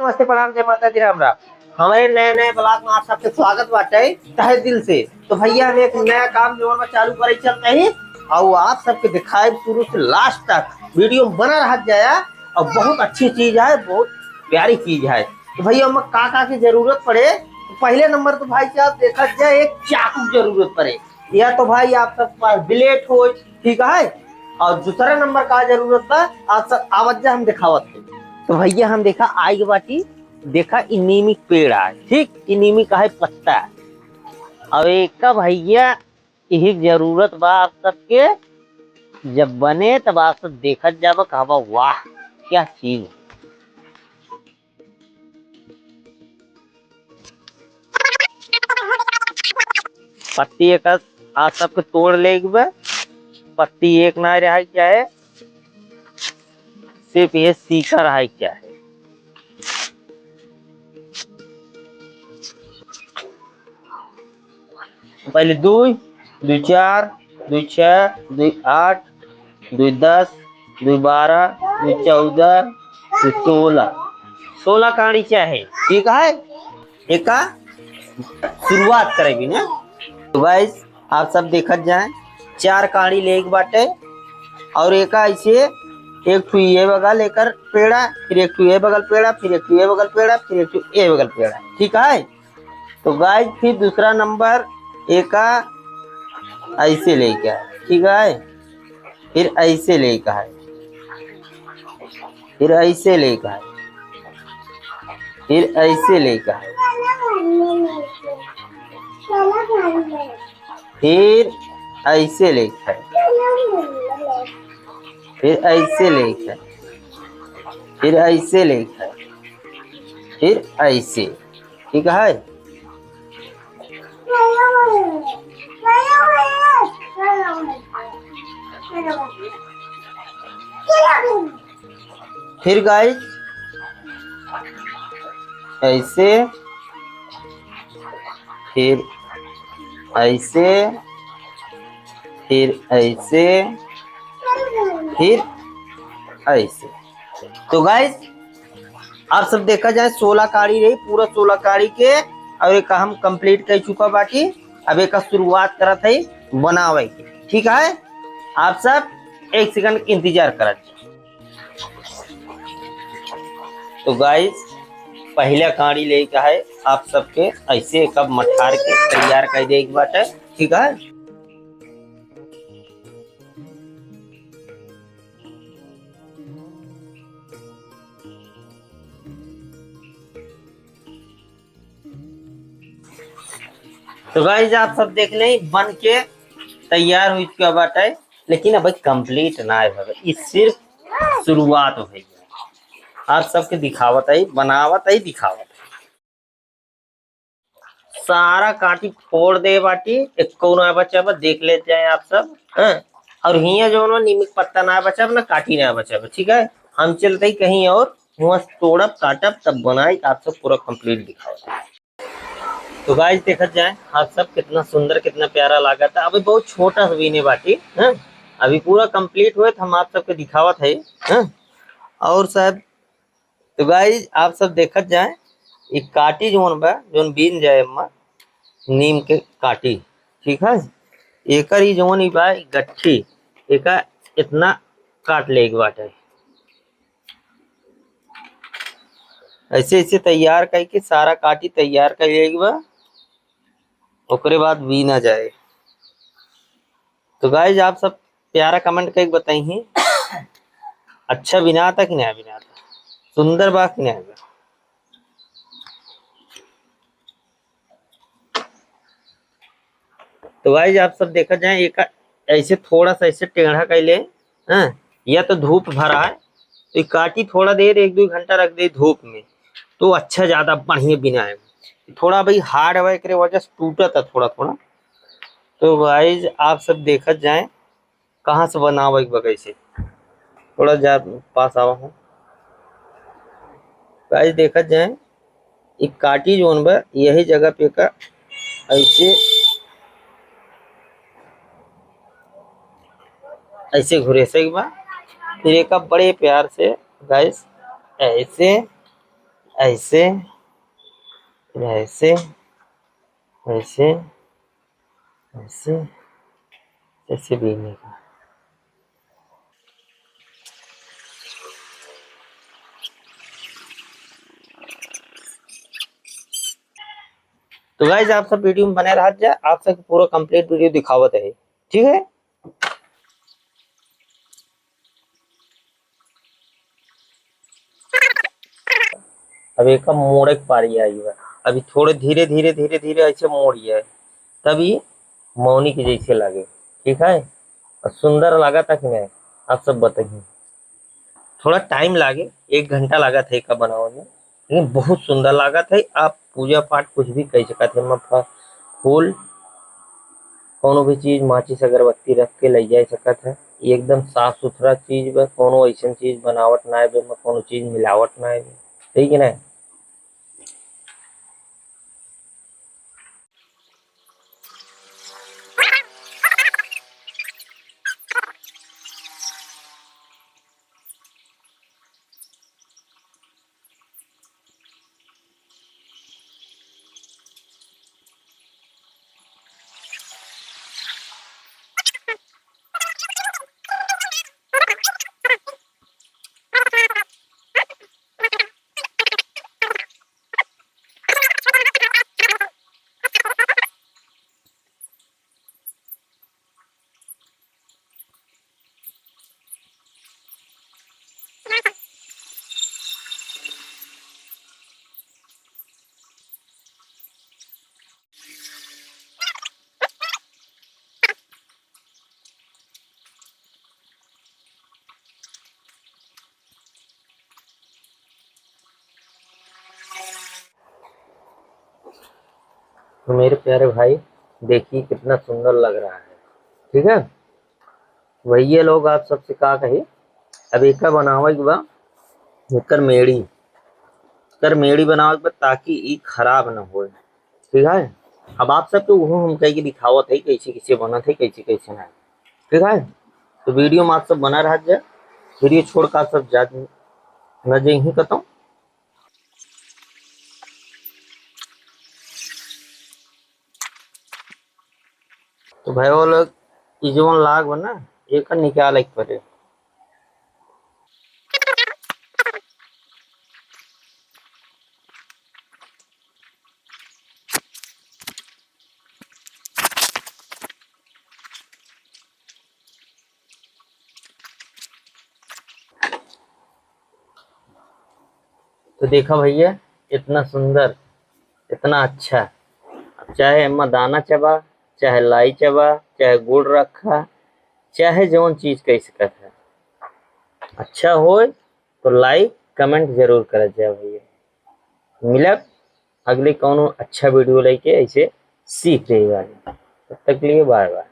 नमस्ते प्रणाम जय माता दी राम राम। हमारे नए नए ब्लॉग में आप सबके स्वागत बाटे तहे दिल से। तो भैया हम एक नया काम जो है चालू करे चलते ही और आप सबके दिखाए शुरू से लास्ट तक वीडियो बना रह जाए और बहुत अच्छी चीज है, बहुत प्यारी चीज है। तो भैया हमें का की जरूरत पड़े तो पहले नंबर तो भाई साहब देखा जाए एक चाकू की जरूरत पड़े, या तो भाई आप सब पास ब्लेड हो, ठीक है। और दूसरा नंबर का जरूरत था आप सब आवाज हम दिखावत है। तो भैया हम देखा आग बाटी देखा नीमी पेड़ है, ठीक नीमी का है पत्ता। अब एक का भैया यही जरूरत बा आप सबके, जब बने तब आप सब देखत जाबा कहबा वाह क्या चीज। पत्ती एक आप सबके तोड़ ले पत्ती एक ना रहा क्या है, सिर्फ ये सीखा रहा है क्या है। पहले 2 2 4 2 6 2 8 2 10 2 12 2 14 2 16 कहानी चाहे, ठीक है। एक शुरुआत करेगी ना। तो गाइस आप सब देखत जाए 4 कहानी ले एक बाटे और एक ऐसे एक ठू ये बगल लेकर पेड़ा, फिर एक ठू ये बगल पेड़ा, फिर एक ठू ये बगल पेड़ा, फिर एक ठू ये बगल पेड़ा, ठीक है। तो गाइस फिर दूसरा नंबर एक ऐसे लेके है, ठीक है। फिर ऐसे लेके है, फिर ऐसे लेके है, फिर ऐसे लेके है, फिर ऐसे लेके है, फिर ऐसे लेके है, फिर ऐसे लेके है, फिर ऐसे, ठीक है। फिर गाइस ऐसे, फिर ऐसे, फिर ऐसे, फिर ऐसे। तो गाइस आप सब देखा जाए 16 काड़ी रही, पूरा 16 काड़ी के और एक हम कंप्लीट कर चुका बाकी। अब एक शुरुआत करत है बनावे की, ठीक है। आप सब 1 सेकंड इंतजार करत। तो गाइस पहला काड़ी लेके है आप सबके ऐसे कब मठार के तैयार कर दे एक बात है, ठीक है। तो गाइस आप सब देख लें बन के तैयार हुई चुका बात है, लेकिन अब कंप्लीट ना है, ये सिर्फ शुरुआत हो गई। आप सबके दिखावत है, बनावत है, दिखावत है। सारा काटी फोड़ दे बाटी, एक कोना बचा देख लेते हैं आप सब, हाँ। और हिया जो नीमिक पत्ता ना बचा ना काटी ना बचा, ठीक है। हम चलते ही कहीं और वहां तोड़ब काटब तब बनाई आप सब पूरा कंप्लीट दिखाओ। तो गाइस देखा जाए आप सब कितना सुंदर कितना प्यारा लगा था। अभी बहुत छोटा सा बीने बाटी, हाँ। अभी पूरा कंप्लीट हुए हम आप सबके दिखावत है, हाँ। और शायद तो गाइस आप सब देखत जाए एक काटी जोन बा जोन बीन जाए अम्मा नीम के काटी, ठीक है। एक ही जोन ही बा गट्ठी एक इतना काट ले एक बाटे, ऐसे ऐसे तैयार करके सारा काटी तैयार कर लेगी बा, ओकरे बाद बीना जाए। तो गाइस आप सब प्यारा कमेंट करके बताइए अच्छा बिना आता कि नहीं बिना आता, सुंदर बा कि नहीं बा। तो गाइस आप सब देखा जाए एक ऐसे थोड़ा सा ऐसे टेढ़ा कर ले, हाँ। या तो धूप भरा है तो काटी थोड़ा देर 1-2 घंटा रख दे धूप में तो अच्छा ज्यादा बढ़िया बिना है। थोड़ा भाई हार्ड है एक वजह से टूटा था थोड़ा थोड़ा। तो गाइस आप सब देखा जाए कहाँ से बनाओ एक बगै से थोड़ा जा पास आवा हूँ। गाइस देखा जाए एक काटी जोन बा यही जगह पे का ऐसे ऐसे घुरे से एक बार, फिर एक बड़े प्यार से गाइस ऐसे ऐसे, ऐसे, ऐसे, ऐसे, ऐसे बीने का। तो गाइस आप सब वीडियो में बने रह जाए, आप सबको पूरा कंप्लीट वीडियो दिखावत है, ठीक है। अब एक मोड़ के पारी आई है, अभी थोड़े धीरे धीरे धीरे धीरे ऐसे मोड़िए, तभी मौनी के जैसे लगे, ठीक है। और सुंदर लगा था कि नहीं, आप सब बताइए। थोड़ा टाइम लागे, 1 घंटा लगा था इसका बनाने में, लेकिन बहुत सुंदर लगा था। आप पूजा पाठ कुछ भी कह सकते थे, मैं फूल कोनो भी चीज माचिस अगरबत्ती रख के ले जा सकत है। ये एकदम साफ सुथरा चीज बा, कोनो ऐसा चीज बनावट ना है बे, में कोनो चीज मिलावट ना है, ठीक है ना। तो मेरे प्यारे भाई देखिए कितना सुंदर लग रहा है, ठीक है। वही ये लोग आप सबसे कहा कही, अब एक बनावे के बा, एकर मेड़ी, कर मेड़ी बनावे के बा ताकि ई खराब ना हो, ठीक है। अब आप सब तो वो हम कह के दिखावत है कैसे कैसे बना थे, कैसे कैसे ना, ठीक है। तो वीडियो में आप सब बना रह जाए, वीडियो छोड़ कर सब जा न जे ही कहता हूँ। तो भाई वो लोग इजवन लाग बना एक निकाल एक पड़े। तो देखा भैया इतना सुंदर, इतना अच्छा। अब चाहे एमा दाना चबा, चाहे लाई चबा, चाहे गुड़ रखा, चाहे जौन चीज कह सकत है, अच्छा हो तो लाइक कमेंट जरूर कर जाए भैया। मिलब अगले कौनो अच्छा वीडियो लेके ऐसे सीख रही वाली, तब तक लिए बाय बाय।